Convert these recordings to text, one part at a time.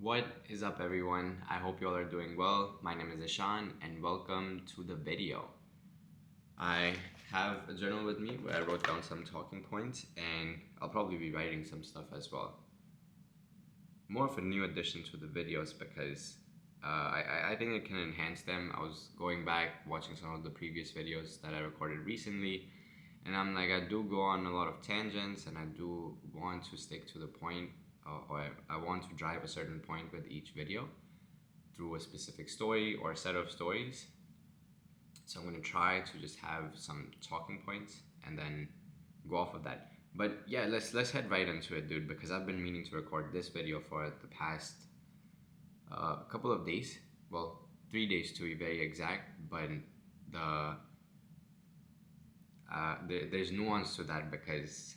What is up, everyone? I hope you all are doing well. My name is Ishaan, and welcome to the video. I have a journal with me where I wrote down some talking points, and I'll probably be writing some stuff as well. More of a new addition to the videos because I think it can enhance them. I was going back, watching some of the previous videos that I recorded recently, and I'm like, I do go on a lot of tangents, and I do want to stick to the point, or I want to drive a certain point with each video through a specific story or a set of stories. So I'm gonna try to just have some talking points and then go off of that. But yeah, let's head right into it, dude, because I've been meaning to record this video for the past couple of days. Well, 3 days to be very exact, but the there's nuance to that because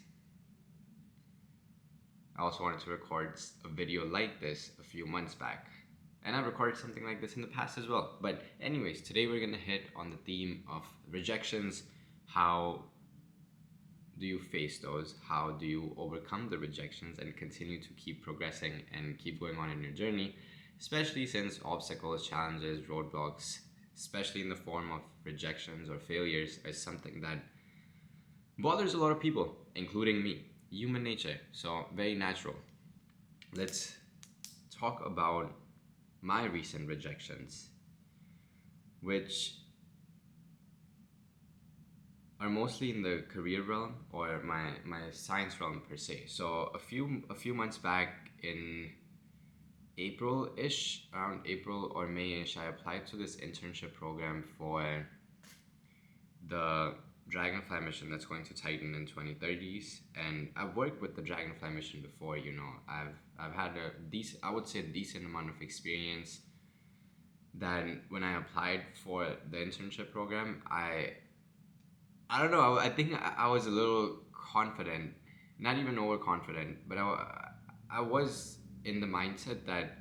I also wanted to record a video like this a few months back. And I've recorded something like this in the past as well. But anyways, today we're gonna hit on the theme of rejections. How do you face those? How do you overcome the rejections and continue to keep progressing and keep going on in your journey? Especially since obstacles, challenges, roadblocks, especially in the form of rejections or failures, is something that bothers a lot of people, including me. Human nature, so very natural. Let's talk about my recent rejections, which are mostly in the career realm or my science realm per se. So a few months back in April-ish, around April or May-ish, I applied to this internship program for the Dragonfly mission that's going to Titan in 2030s, and I've worked with the Dragonfly mission before. I've had a decent, I would say, a decent amount of experience. Then when I applied for the internship program, I don't know. I think I was a little confident, not even overconfident, but I was in the mindset that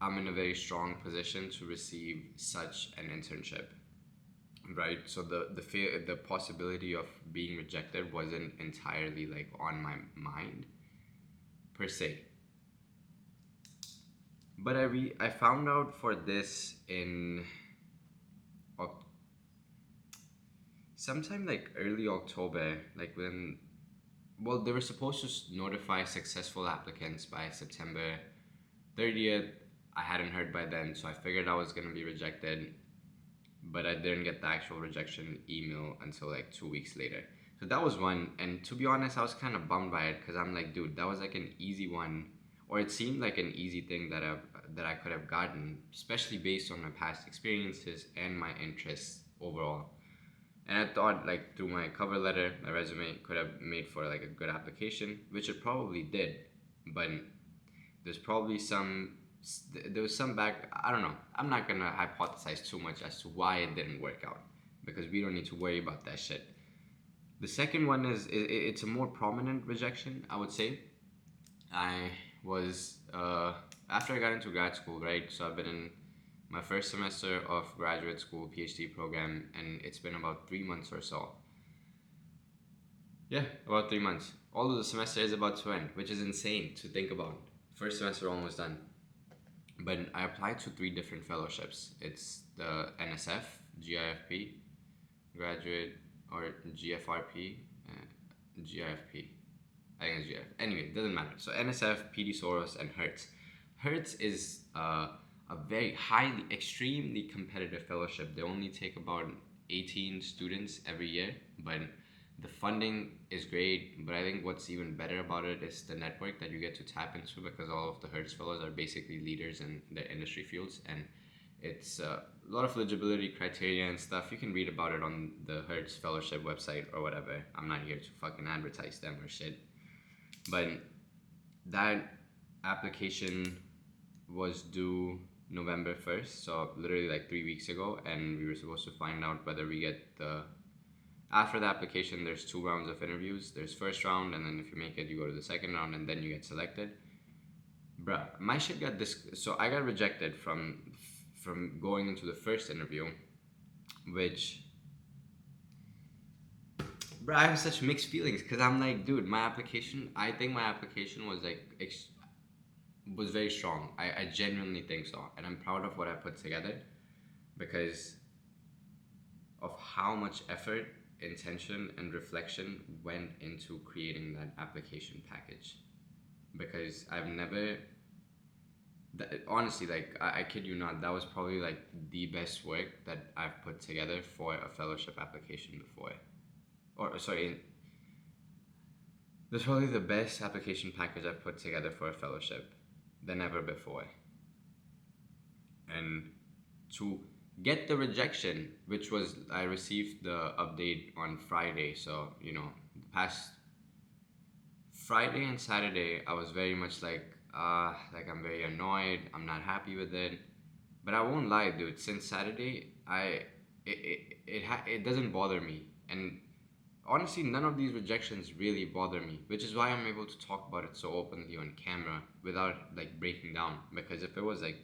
I'm in a very strong position to receive such an internship, right? So the fear, the possibility of being rejected wasn't entirely like on my mind per se. But I found out for this in Oc- sometime like early October, like when, well, they were supposed to notify successful applicants by September 30th. I hadn't heard by then, so I figured I was gonna be rejected, but I didn't get the actual rejection email until like 2 weeks later. So that was one, and to be honest, I was kind of bummed by it because I'm like, dude, that was like an easy one, or it seemed like an easy thing that I could have gotten, especially based on my past experiences and my interests overall. And I thought like through my cover letter, my resume could have made for like a good application, which it probably did, but there's probably there was some back, I don't know. I'm not gonna hypothesize too much as to why it didn't work out because we don't need to worry about that shit. The second one is it's a more prominent rejection, I would say. I was after I got into grad school, right? So I've been in my first semester of graduate school PhD program, and it's been about 3 months or so. Yeah, about 3 months. Although the semester is about to end, which is insane to think about. First semester almost done. But I applied to three different fellowships. It's the NSF, GIFP, graduate, or GFRP, GIFP. I think it's GIF. Anyway, it doesn't matter. So NSF, PD Soros, and Hertz. Hertz is a very highly, extremely competitive fellowship. They only take about 18 students every year, but the funding is great. But I think what's even better about it is the network that you get to tap into because all of the Hertz fellows are basically leaders in their industry fields, and it's a lot of eligibility criteria and stuff. You can read about it on the Hertz Fellowship website or whatever. I'm not here to fucking advertise them or shit. But that application was due November 1st, so literally like 3 weeks ago, and we were supposed to find out whether we get the. After the application, there's 2 rounds of interviews. There's first round, and then if you make it, you go to the second round, and then you get selected. Bruh, my shit got this. So I got rejected from going into the first interview, which, bro, I have such mixed feelings because I'm like, dude, my application. I think my application was like was very strong. I genuinely think so, and I'm proud of what I put together because of how much effort, intention, and reflection went into creating that application package. Because I've never, honestly, like I kid you not, that was probably like the best work that I've put together for a fellowship application before. Or sorry, that's probably the best application package I've put together for a fellowship than ever before. And to get the rejection, which was I received the update on Friday, so the past Friday and Saturday, I was very much like I'm very annoyed. I'm not happy with it. But I won't lie, dude. Since Saturday, it doesn't bother me, and honestly, none of these rejections really bother me, which is why I'm able to talk about it so openly on camera without like breaking down. Because if it was like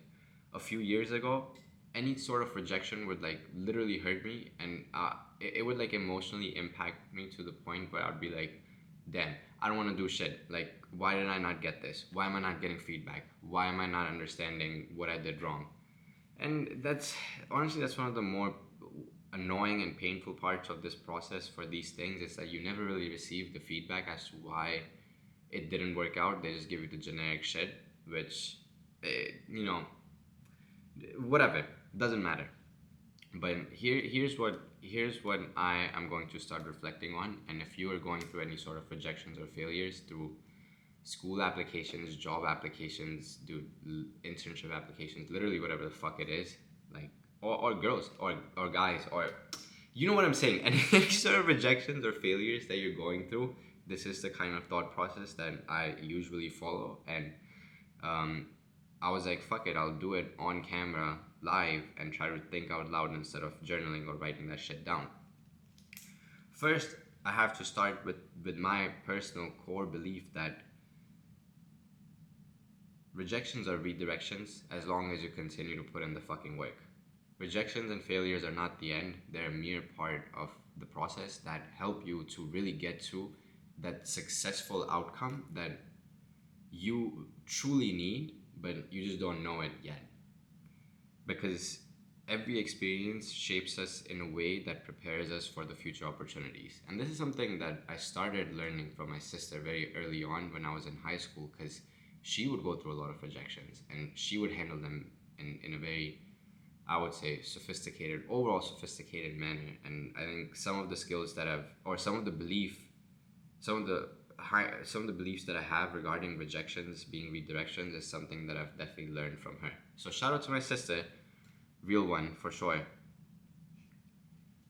a few years ago, any sort of rejection would like literally hurt me, and it would like emotionally impact me to the point where I'd be like, damn, I don't want to do shit. Like, why did I not get this? Why am I not getting feedback? Why am I not understanding what I did wrong? And that's honestly, that's one of the more annoying and painful parts of this process for these things is that you never really receive the feedback as to why it didn't work out. They just give you the generic shit, which, you know, whatever, doesn't matter. But here's what I am going to start reflecting on. And if you are going through any sort of rejections or failures through school applications, job applications, dude, internship applications, literally whatever the fuck it is, like, or girls, or guys, or you know what I'm saying, any sort of rejections or failures that you're going through, this is the kind of thought process that I usually follow. And um, I was like, fuck it, I'll do it on camera, live, and try to think out loud instead of journaling or writing that shit down. First, I have to start with my personal core belief that rejections are redirections as long as you continue to put in the fucking work. Rejections and failures are not the end, they're a mere part of the process that help you to really get to that successful outcome that you truly need, but you just don't know it yet. Because every experience shapes us in a way that prepares us for the future opportunities. And this is something that I started learning from my sister very early on when I was in high school, because she would go through a lot of rejections and she would handle them in a very, I would say, overall sophisticated manner. And I think some of the skills that I've, or some of the beliefs that I have regarding rejections being redirections is something that I've definitely learned from her. So shout out to my sister, real one for sure.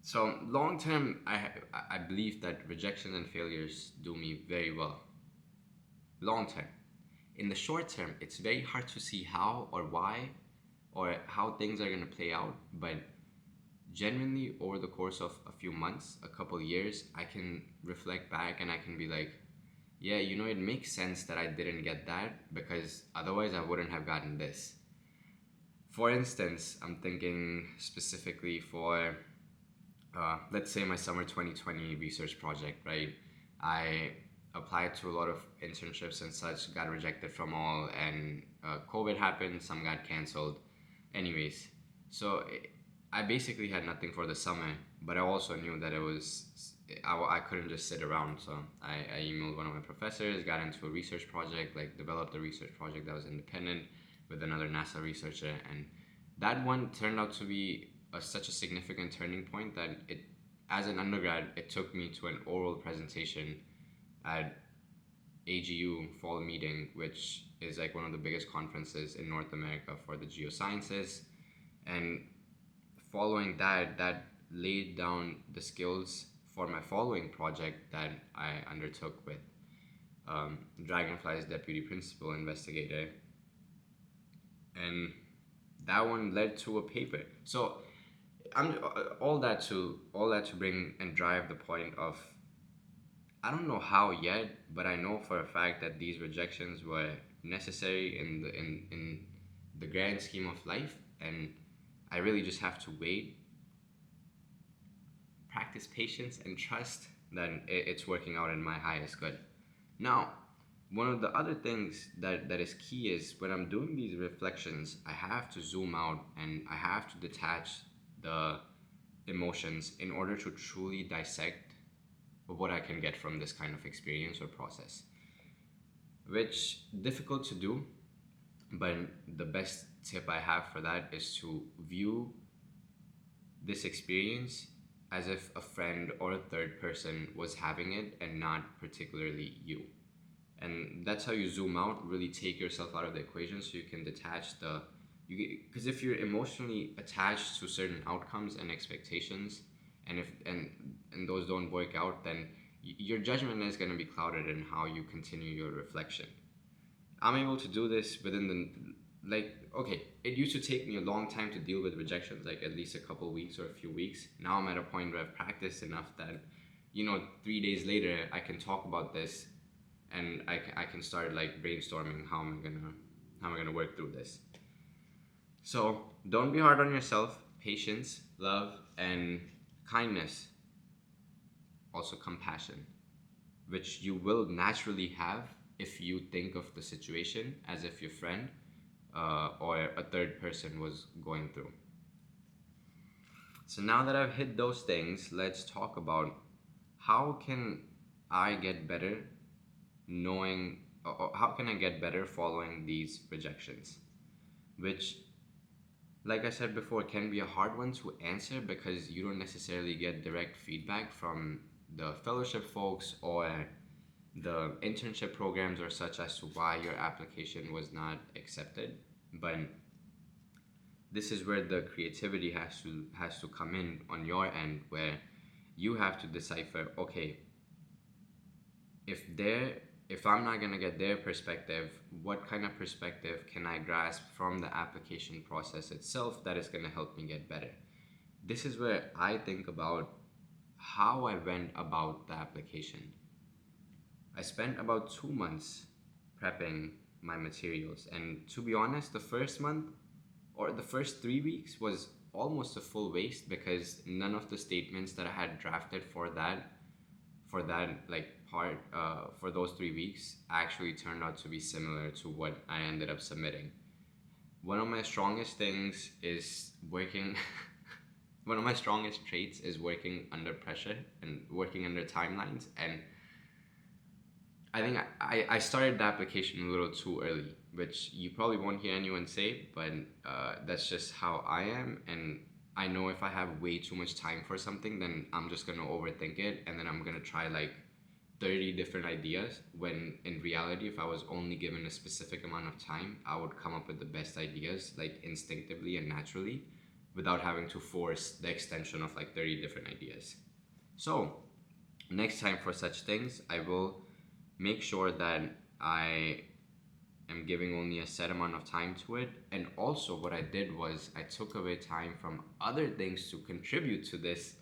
So long term, I believe that rejections and failures do me very well. Long term. In the short term, it's very hard to see how or why or how things are going to play out, but genuinely over the course of a few months, a couple years, I can reflect back and I can be like, yeah, it makes sense that I didn't get that because otherwise I wouldn't have gotten this. For instance, I'm thinking specifically for, let's say, my summer 2020 research project, right? I applied to a lot of internships and such, got rejected from all, and COVID happened, some got canceled. Anyways, so I basically had nothing for the summer, but I also knew that I couldn't just sit around. So I emailed one of my professors, got into a research project, like developed a research project that was independent with another NASA researcher. And that one turned out to be such a significant turning point that as an undergrad, it took me to an oral presentation at AGU fall meeting, which is like one of the biggest conferences in North America for the geosciences. And following that laid down the skills for my following project that I undertook with Dragonfly's deputy principal investigator. And that one led to a paper. So I'm all that to bring and drive the point of, I don't know how yet, but I know for a fact that these rejections were necessary in the grand scheme of life, and I really just have to wait, practice patience, and trust that it's working out in my highest good. Now, One of the other things that is key is when I'm doing these reflections, I have to zoom out and I have to detach the emotions in order to truly dissect what I can get from this kind of experience or process. Which difficult to do, but the best tip I have for that is to view this experience as if a friend or a third person was having it and not particularly you. And that's how you zoom out, really take yourself out of the equation so you can detach the you because if you're emotionally attached to certain outcomes and expectations, and if and those don't work out, then your judgment is going to be clouded in how you continue your reflection. I'm able to do this within the okay, it used to take me a long time to deal with rejections, like at least a couple weeks or a few weeks. Now I'm at a point where I've practiced enough that 3 days later I can talk about this, and I can start like brainstorming how am I gonna work through this. So don't be hard on yourself. Patience, love, and kindness, also compassion, which you will naturally have if you think of the situation as if your friend or a third person was going through. So now that I've hit those things, let's talk about how can I get better knowing, or how can I get better following these rejections, which, like I said before, can be a hard one to answer because you don't necessarily get direct feedback from the fellowship folks or the internship programs or such as to why your application was not accepted. But this is where the creativity has to come in on your end, where you have to decipher, okay, if they're if I'm not gonna get their perspective, what kind of perspective can I grasp from the application process itself that is gonna help me get better? This is where I think about how I went about the application. I spent about 2 months prepping my materials, and to be honest, the first month or the first 3 weeks was almost a full waste because none of the statements that I had drafted for that like part for those 3 weeks actually turned out to be similar to what I ended up submitting. One of my strongest things is working. One of my strongest traits is working under pressure and working under timelines. And I think I started the application a little too early, which you probably won't hear anyone say, but that's just how I am. And I know if I have way too much time for something, then I'm just gonna overthink it, and then I'm gonna try like 30 different ideas. When in reality, if I was only given a specific amount of time, I would come up with the best ideas like instinctively and naturally, without having to force the extension of like 30 different ideas. So next time for such things, I will make sure that I am giving only a set amount of time to it. And also, what I did was I took away time from other things to contribute to this.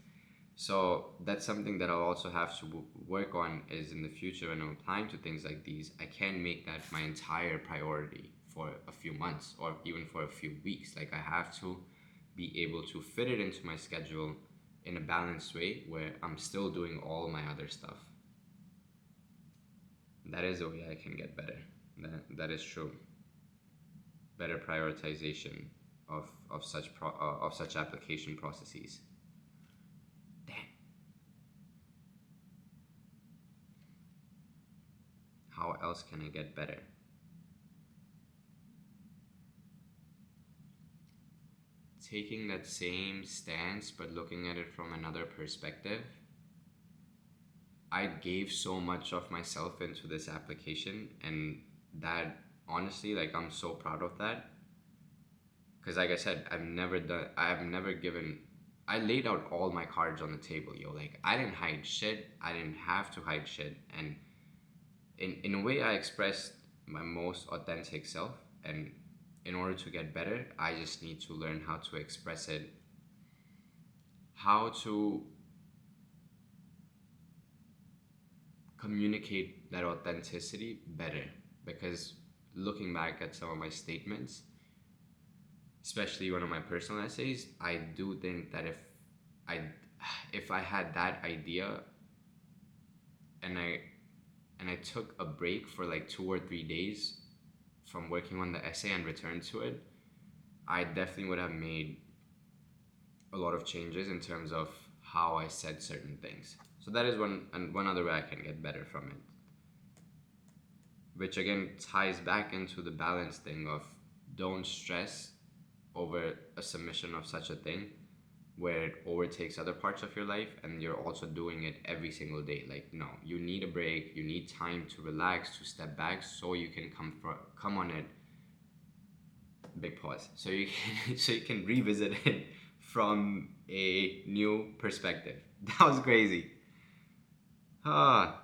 So that's something that I'll also have to work on, is in the future when I'm applying to things like these, I can't make that my entire priority for a few months or even for a few weeks. Like, I have to be able to fit it into my schedule in a balanced way where I'm still doing all my other stuff. That is a way I can get better. That is true. Better prioritization of such application processes. Damn. How else can I get better? Taking that same stance but looking at it from another perspective. I gave so much of myself into this application, and that, honestly, like, I'm so proud of that. Because, like I said, I laid out all my cards on the table, yo. Like, I didn't hide shit. I didn't have to hide shit. And in a way, I expressed my most authentic self. And in order to get better, I just need to learn how to express it, how to communicate that authenticity better. Because looking back at some of my statements, especially one of my personal essays, I do think that I if I had that idea and and I took a break for like 2 or 3 days from working on the essay and returned to it, I definitely would have made a lot of changes in terms of how I said certain things. So that is one other way I can get better from it, which again ties back into the balance thing of don't stress over a submission of such a thing where it overtakes other parts of your life and you're also doing it every single day. Like, no, you need a break, you need time to relax, to step back so you can come on it. Big pause. So you can so you can revisit it from a new perspective. That was crazy. Ah,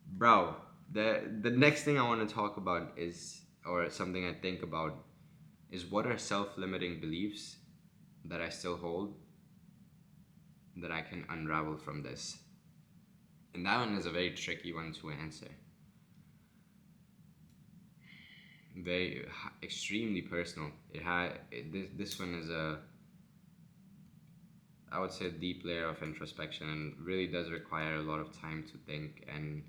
bro. The next thing I want to talk about is, or something I think about, is what are self-limiting beliefs that I still hold that I can unravel from this. And that one is a very tricky one to answer. Very extremely personal. This one is a, I would say, a deep layer of introspection and really does require a lot of time to think and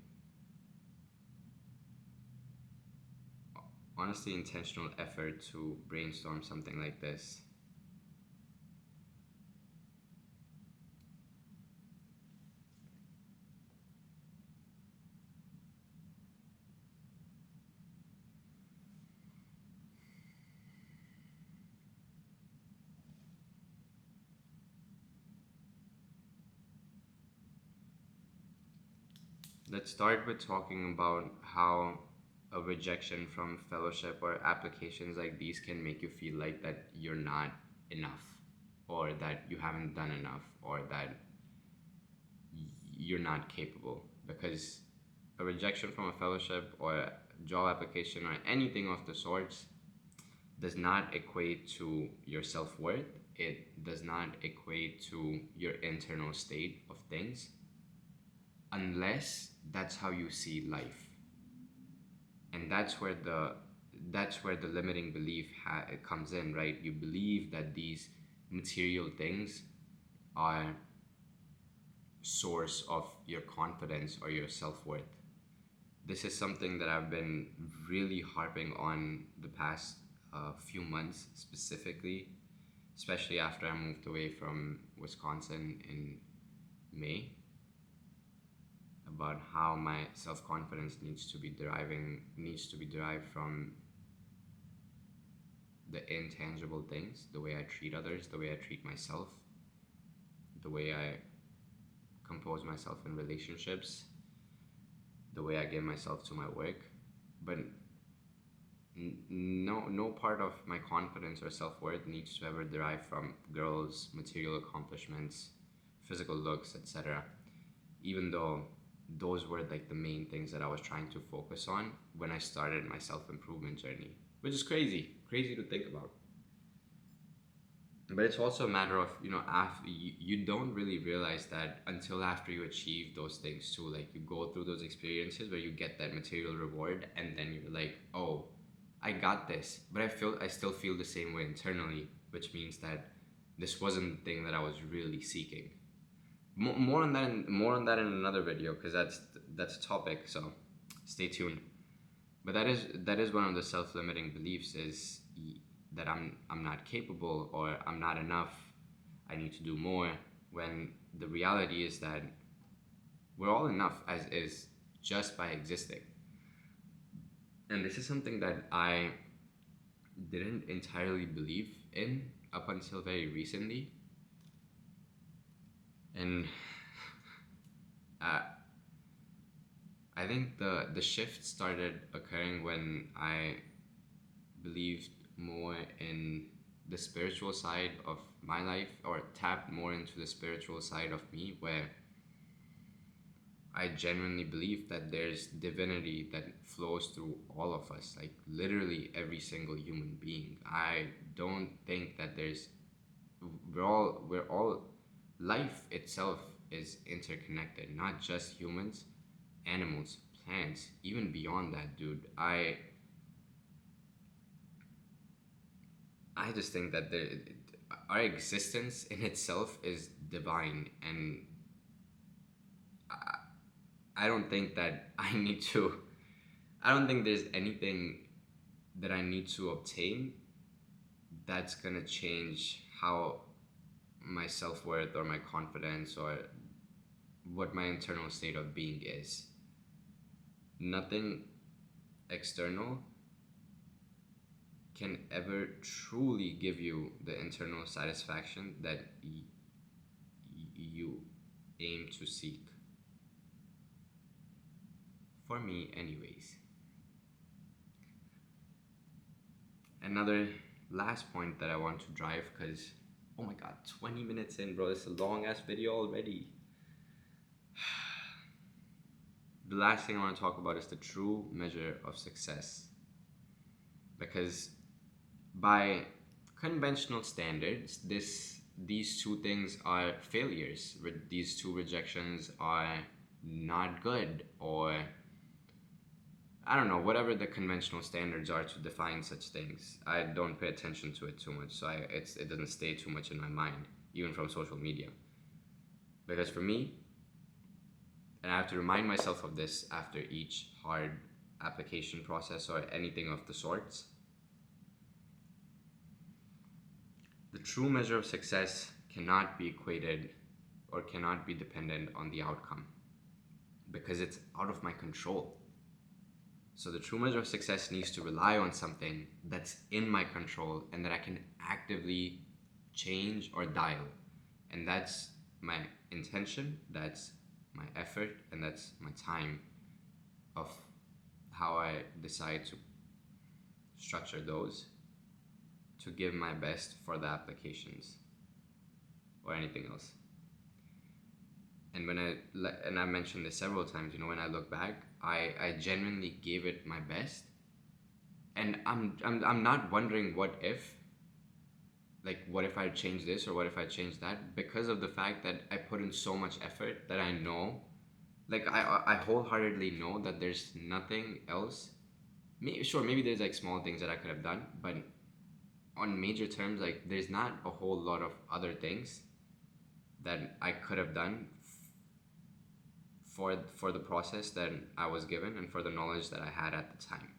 honestly intentional effort to brainstorm something like this. Let's start with talking about how a rejection from fellowship or applications like these can make you feel like that you're not enough, or that you haven't done enough, or that you're not capable. Because a rejection from a fellowship or a job application or anything of the sorts does not equate to your self worth. It does not equate to your internal state of things, unless that's how you see life. And that's where the limiting belief comes in, right? You believe that these material things are source of your confidence or your self-worth. This is something that I've been really harping on the past few months, specifically, especially after I moved away from Wisconsin in May, about how my self-confidence needs to be derived from the intangible things, the way I treat others, the way I treat myself, the way I compose myself in relationships, the way I give myself to my work. But no part of my confidence or self-worth needs to ever derive from girls, material accomplishments, physical looks, etc. Even though those were like the main things that I was trying to focus on when I started my self-improvement journey, which is crazy to think about. But it's also a matter of, after you don't really realize that until after you achieve those things too. Like, you go through those experiences where you get that material reward and then you're like, oh, I got this. But I still feel the same way internally, which means that this wasn't the thing that I was really seeking. More on that in another video, because that's a topic, so stay tuned. But that is one of the self-limiting beliefs, is that I'm not capable, or I'm not enough, I need to do more, when the reality is that we're all enough as is, just by existing. And this is something that I didn't entirely believe in up until very recently. And uh, I think the shift started occurring when I believed more in the spiritual side of my life, or tapped more into the spiritual side of me, where I genuinely believe that there's divinity that flows through all of us, like literally every single human being. I don't think that we're all life itself is interconnected, not just humans, animals, plants, even beyond that, dude. I just think that our existence in itself is divine, and I don't think that I need to. I don't think there's anything that I need to obtain that's gonna change how my self worth or my confidence or what my internal state of being is. Nothing external can ever truly give you the internal satisfaction that you aim to seek. For me, anyways. Another last point that I want to drive, because oh my god, 20 minutes in, bro, this is a long ass video already. The last thing I want to talk about is the true measure of success. Because by conventional standards, these two things are failures. These two rejections are not good, or I don't know, whatever the conventional standards are to define such things. I don't pay attention to it too much, so it doesn't stay too much in my mind, even from social media. Because for me, and I have to remind myself of this after each hard application process or anything of the sorts, the true measure of success cannot be equated or cannot be dependent on the outcome because it's out of my control. So the true measure of success needs to rely on something that's in my control and that I can actively change or dial. And that's my intention, that's my effort, and that's my time of how I decide to structure those to give my best for the applications or anything else. And I mentioned this several times, when I look back, I genuinely gave it my best, and I'm not wondering what if, like what if I change this or what if I change that, because of the fact that I put in so much effort that I know, like I wholeheartedly know that there's nothing else. Maybe there's like small things that I could have done, but on major terms, like there's not a whole lot of other things that I could have done for the process that I was given and for the knowledge that I had at the time.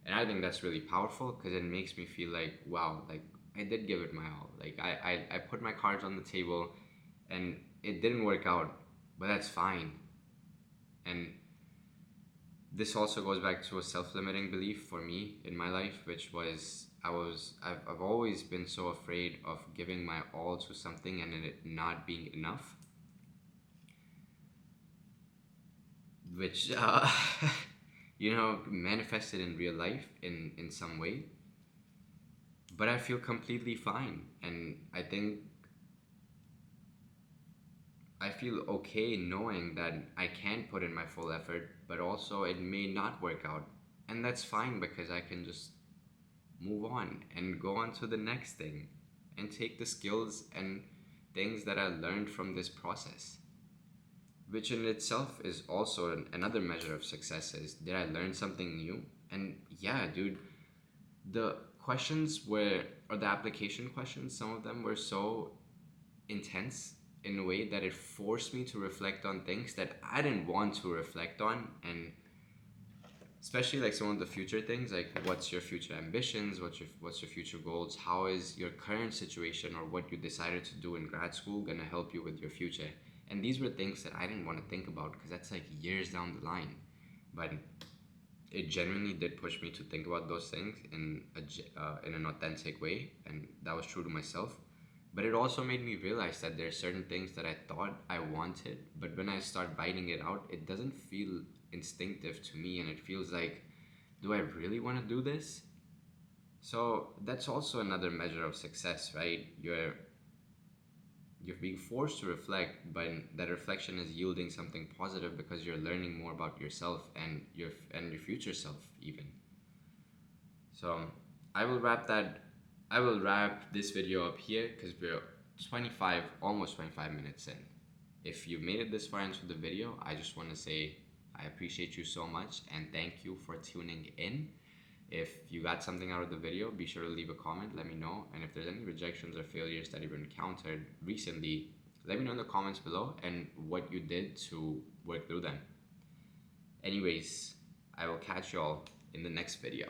And I think that's really powerful because it makes me feel like, wow, like I did give it my all. Like I put my cards on the table and it didn't work out, but that's fine. And this also goes back to a self-limiting belief for me in my life, which was I've always been so afraid of giving my all to something and it not being enough, which manifested in real life in some way. But I feel completely fine, and I think I feel okay knowing that I can put in my full effort, but also it may not work out, and that's fine because I can just move on and go on to the next thing and take the skills and things that I learned from this process, which in itself is also another measure of success. Is, did I learn something new? And yeah, dude, the questions or the application questions, some of them were so intense in a way that it forced me to reflect on things that I didn't want to reflect on. And especially like some of the future things, like what's your future ambitions, what's your future goals, how is your current situation or what you decided to do in grad school gonna help you with your future. And these were things that I didn't want to think about because that's like years down the line. But it genuinely did push me to think about those things in an authentic way, and that was true to myself. But it also made me realize that there are certain things that I thought I wanted, but when I start writing it out, it doesn't feel instinctive to me, and it feels like, do I really want to do this? So that's also another measure of success, right? You're being forced to reflect, but that reflection is yielding something positive because you're learning more about yourself and your future self even. So I will wrap this video up here because we're almost 25 minutes in. If you've made it this far into the video, I just want to say I appreciate you so much and thank you for tuning in. If you got something out of the video, be sure to leave a comment, let me know. And if there's any rejections or failures that you've encountered recently, Let me know in the comments below and what you did to work through them. Anyways, I will catch y'all in the next video.